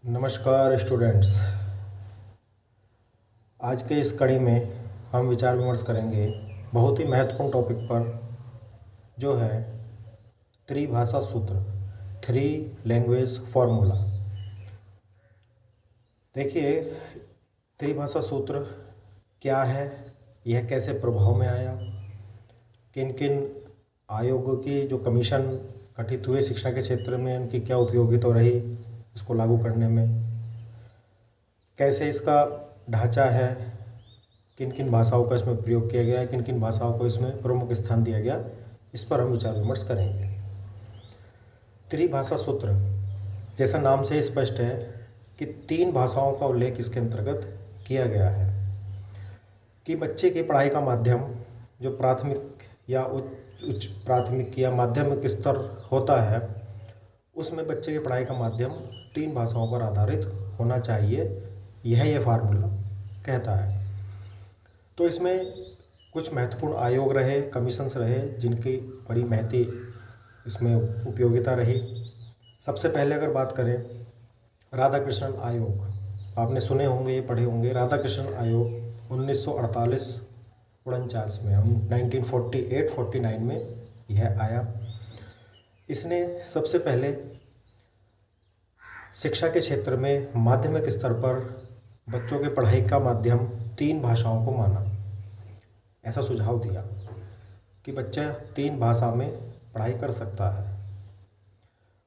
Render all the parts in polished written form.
नमस्कार स्टूडेंट्स। आज के इस कड़ी में हम विचार विमर्श करेंगे बहुत ही महत्वपूर्ण टॉपिक पर, जो है त्रिभाषा सूत्र, थ्री लैंग्वेज फार्मूला। देखिए, त्रिभाषा सूत्र क्या है, यह कैसे प्रभाव में आया, किन किन आयोगों की जो कमीशन गठित हुए शिक्षा के क्षेत्र में उनकी क्या उपयोगिता रही इसको लागू करने में, कैसे इसका ढांचा है, किन किन भाषाओं का इसमें प्रयोग किया गया है, किन किन भाषाओं को इसमें प्रमुख स्थान दिया गया, इस पर हम विचार विमर्श करेंगे। त्रिभाषा सूत्र जैसा नाम से स्पष्ट है कि तीन भाषाओं का उल्लेख इसके अंतर्गत किया गया है कि बच्चे की पढ़ाई का माध्यम जो प्राथमिक या उच्च प्राथमिक या माध्यमिक स्तर होता है, उसमें बच्चे की पढ़ाई का माध्यम तीन भाषाओं पर आधारित होना चाहिए, यह फार्मूला कहता है। तो इसमें कुछ महत्वपूर्ण आयोग रहे, कमीशंस रहे, जिनकी बड़ी महती इसमें उपयोगिता रही। सबसे पहले अगर बात करें राधाकृष्णन आयोग, आपने सुने होंगे, ये पढ़े होंगे। राधाकृष्णन आयोग 1948-49 में, हम 1948-49 में यह आया। इसने सबसे पहले शिक्षा के क्षेत्र में माध्यमिक स्तर पर बच्चों के पढ़ाई का माध्यम तीन भाषाओं को माना। ऐसा सुझाव दिया कि बच्चा तीन भाषा में पढ़ाई कर सकता है।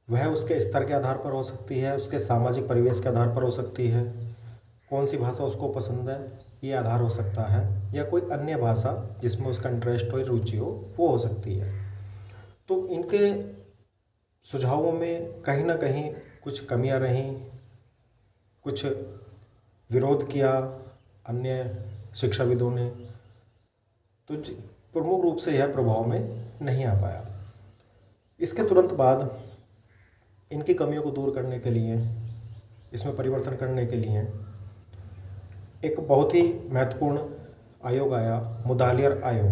वह उसके स्तर के आधार पर हो सकती है, उसके सामाजिक परिवेश के आधार पर हो सकती है, कौन सी भाषा उसको पसंद है ये आधार हो सकता है, या कोई अन्य भाषा जिसमें उसका इंटरेस्ट हो, रुचि हो, वो हो सकती है। तो इनके सुझावों में कहीं ना कहीं कुछ कमियां रहीं, कुछ विरोध किया अन्य शिक्षाविदों ने, तो प्रमुख रूप से यह प्रभाव में नहीं आ पाया। इसके तुरंत बाद इनकी कमियों को दूर करने के लिए, इसमें परिवर्तन करने के लिए एक बहुत ही महत्वपूर्ण आयोग आया, मुदालियर आयोग।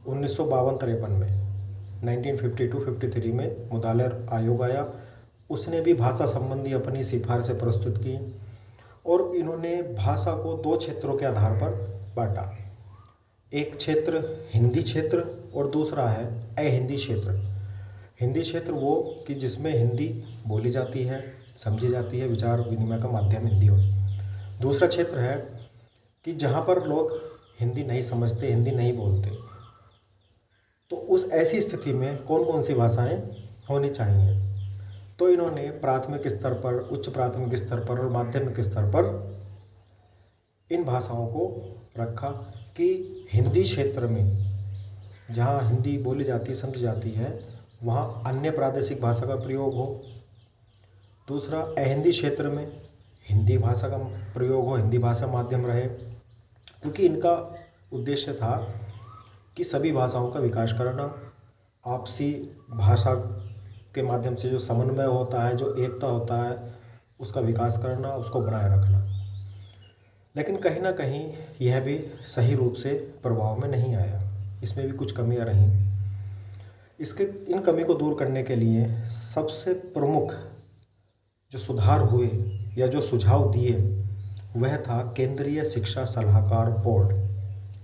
1952-53 में, 1952-53 में मुदालियर आयोग आया। उसने भी भाषा संबंधी अपनी सिफारिशें प्रस्तुत की और इन्होंने भाषा को दो क्षेत्रों के आधार पर बांटा। एक क्षेत्र हिंदी क्षेत्र और दूसरा है अहिंदी क्षेत्र। हिंदी क्षेत्र वो कि जिसमें हिंदी बोली जाती है, समझी जाती है, विचार विनिमय का माध्यम हिंदी हो। दूसरा क्षेत्र है कि जहाँ पर लोग हिंदी नहीं समझते, हिंदी नहीं बोलते, तो उस ऐसी स्थिति में कौन कौन सी भाषाएं होनी चाहिए। तो इन्होंने प्राथमिक स्तर पर, उच्च प्राथमिक स्तर पर और माध्यमिक स्तर पर इन भाषाओं को रखा कि हिंदी क्षेत्र में जहाँ हिंदी बोली जाती है, समझी जाती है, वहाँ अन्य प्रादेशिक भाषा का प्रयोग हो। दूसरा, अहिंदी क्षेत्र में हिंदी भाषा का प्रयोग हो, हिंदी भाषा माध्यम रहे, क्योंकि इनका उद्देश्य था कि सभी भाषाओं का विकास करना, आपसी भाषा के माध्यम से जो समन्वय होता है, जो एकता होता है, उसका विकास करना, उसको बनाए रखना। लेकिन कहीं ना कहीं यह भी सही रूप से प्रभाव में नहीं आया, इसमें भी कुछ कमियां रहीं। इन कमी को दूर करने के लिए सबसे प्रमुख जो सुधार हुए या जो सुझाव दिए, वह था केंद्रीय शिक्षा सलाहकार board,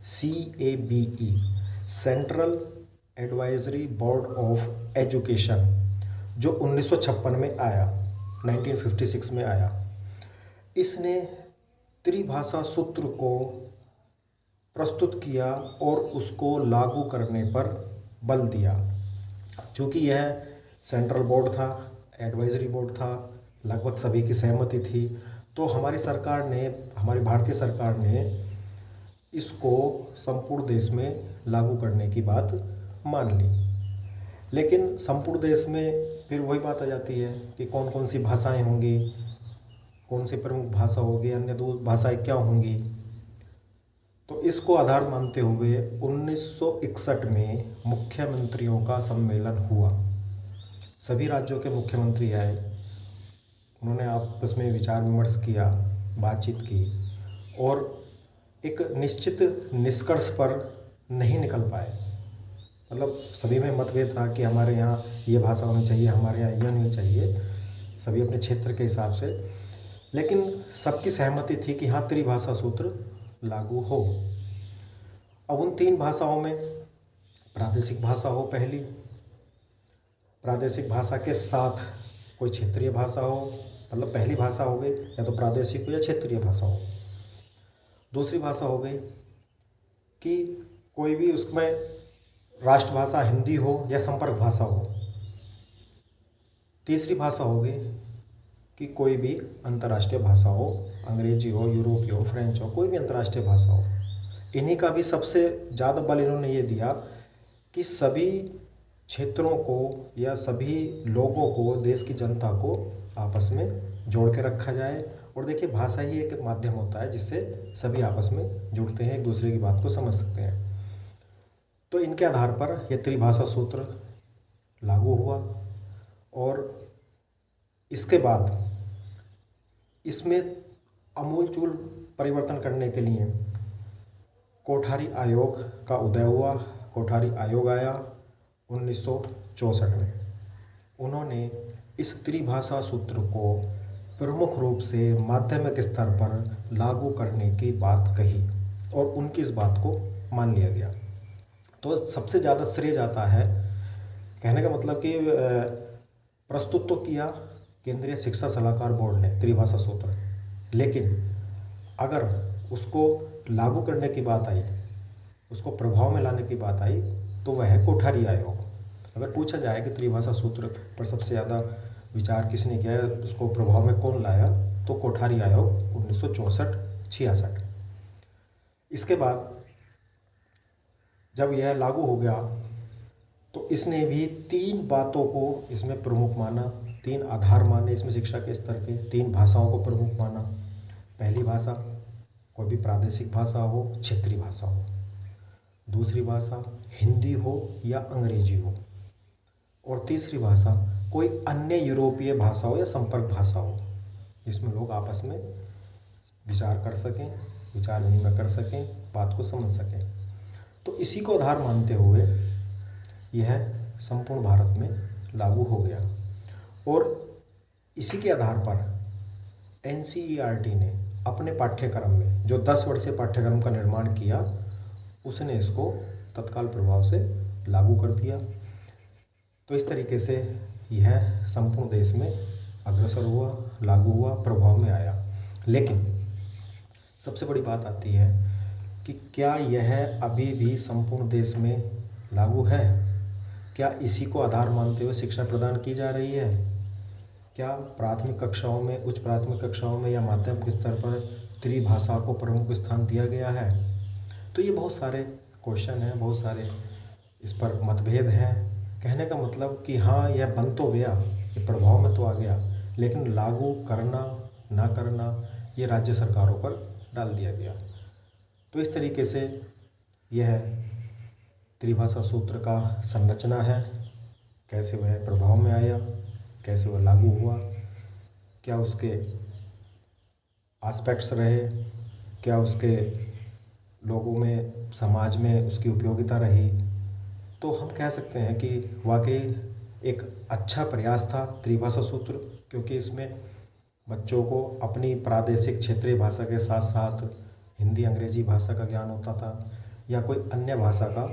CABE, central advisory board of education, जो 1956 में आया, 1956 में आया। इसने त्रिभाषा सूत्र को प्रस्तुत किया और उसको लागू करने पर बल दिया। चूँकि यह सेंट्रल बोर्ड था, एडवाइजरी बोर्ड था, लगभग सभी की सहमति थी, तो हमारी सरकार ने, हमारी भारतीय सरकार ने इसको संपूर्ण देश में लागू करने की बात मान ली। लेकिन संपूर्ण देश में फिर वही बात आ जाती है कि कौन कौन सी भाषाएं होंगी, कौन सी प्रमुख भाषा होगी, अन्य दो भाषाएं क्या होंगी। तो इसको आधार मानते हुए 1961 में मुख्यमंत्रियों का सम्मेलन हुआ। सभी राज्यों के मुख्यमंत्री आए, उन्होंने आपस में विचार विमर्श किया, बातचीत की, और एक निश्चित निष्कर्ष पर नहीं निकल पाए। मतलब सभी में मतभेद था कि हमारे यहाँ ये भाषा होनी चाहिए, हमारे यहाँ यह नहीं चाहिए। सभी अपने क्षेत्र के हिसाब से, लेकिन सबकी सहमति थी कि हाँ त्रिभाषा सूत्र लागू हो। अब उन 3 भाषाओं में प्रादेशिक भाषा हो पहली, प्रादेशिक भाषा के साथ कोई क्षेत्रीय भाषा हो, मतलब पहली भाषा हो गई या तो प्रादेशिक हो या क्षेत्रीय भाषा हो। दूसरी भाषा हो गई कि कोई भी उसमें राष्ट्रभाषा हिंदी हो या संपर्क भाषा हो। तीसरी भाषा हो गई कि कोई भी अंतर्राष्ट्रीय भाषा हो, अंग्रेजी हो, यूरोपीय हो, फ्रेंच हो, कोई भी अंतर्राष्ट्रीय भाषा हो। इन्हीं का भी सबसे ज़्यादा बल इन्होंने ये दिया कि सभी क्षेत्रों को या सभी लोगों को, देश की जनता को आपस में जोड़ के रखा जाए। और देखिए, भाषा ही एक माध्यम होता है जिससे सभी आपस में जुड़ते हैं, एक दूसरे की बात को समझ सकते हैं। तो इनके आधार पर यह त्रिभाषा सूत्र लागू हुआ और इसके बाद इसमें आमूलचूल परिवर्तन करने के लिए कोठारी आयोग का उदय हुआ। कोठारी आयोग आया 1964 में। उन्होंने इस त्रिभाषा सूत्र को प्रमुख रूप से माध्यमिक स्तर पर लागू करने की बात कही और उनकी इस बात को मान लिया गया। तो सबसे ज़्यादा श्रेय जाता है, कहने का मतलब कि प्रस्तुत तो किया केंद्रीय शिक्षा सलाहकार बोर्ड ने त्रिभाषा सूत्र, लेकिन अगर उसको लागू करने की बात आई, उसको प्रभाव में लाने की बात आई, तो वह है कोठारी आयोग। अगर पूछा जाए कि त्रिभाषा सूत्र पर सबसे ज़्यादा विचार किसने किया है, उसको प्रभाव में कौन लाया, तो कोठारी आयोग 1964-66। इसके बाद जब यह लागू हो गया तो इसने भी 3 बातों को इसमें प्रमुख माना, 3 आधार माने इसमें शिक्षा के स्तर के, 3 भाषाओं को प्रमुख माना। पहली भाषा कोई भी प्रादेशिक भाषा हो, क्षेत्रीय भाषा हो। दूसरी भाषा हिंदी हो या अंग्रेजी हो। और तीसरी भाषा कोई अन्य यूरोपीय भाषा हो या संपर्क भाषा हो, जिसमें लोग आपस में विचार कर सकें, विचार विनिमय कर सकें, बात को समझ सकें। तो इसी को आधार मानते हुए यह संपूर्ण भारत में लागू हो गया। और इसी के आधार पर NCERT ने अपने पाठ्यक्रम में जो 10 वर्षीय पाठ्यक्रम का निर्माण किया, उसने इसको तत्काल प्रभाव से लागू कर दिया। तो इस तरीके से यह संपूर्ण देश में अग्रसर हुआ, लागू हुआ, प्रभाव में आया। लेकिन सबसे बड़ी बात आती है कि क्या यह अभी भी संपूर्ण देश में लागू है? क्या इसी को आधार मानते हुए शिक्षा प्रदान की जा रही है? क्या प्राथमिक कक्षाओं में, उच्च प्राथमिक कक्षाओं में या माध्यमिक स्तर पर त्रिभाषा को प्रमुख स्थान दिया गया है? तो ये बहुत सारे क्वेश्चन हैं, बहुत सारे इस पर मतभेद हैं। कहने का मतलब कि हाँ, यह बन तो गया, ये प्रभाव में तो आ गया, लेकिन लागू करना ना करना ये राज्य सरकारों पर डाल दिया गया। तो इस तरीके से यह त्रिभाषा सूत्र का संरचना है, कैसे वह प्रभाव में आया, कैसे वह लागू हुआ, क्या उसके एस्पेक्ट्स रहे, क्या उसके लोगों में, समाज में उसकी उपयोगिता रही। तो हम कह सकते हैं कि वाकई एक अच्छा प्रयास था त्रिभाषा सूत्र, क्योंकि इसमें बच्चों को अपनी प्रादेशिक क्षेत्रीय भाषा के साथ साथ हिंदी अंग्रेजी भाषा का ज्ञान होता था या कोई अन्य भाषा का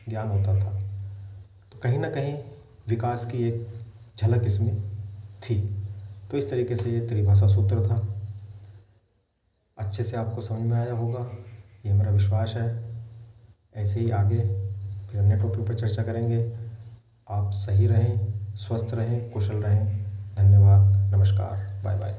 ज्ञान होता था। तो कहीं ना कहीं विकास की एक झलक इसमें थी। तो इस तरीके से ये त्रिभाषा सूत्र था। अच्छे से आपको समझ में आया होगा, ये मेरा विश्वास है। ऐसे ही आगे फिर अन्य टॉपिक पर चर्चा करेंगे। आप सही रहें, स्वस्थ रहें, कुशल रहें। धन्यवाद, नमस्कार, बाय बाय।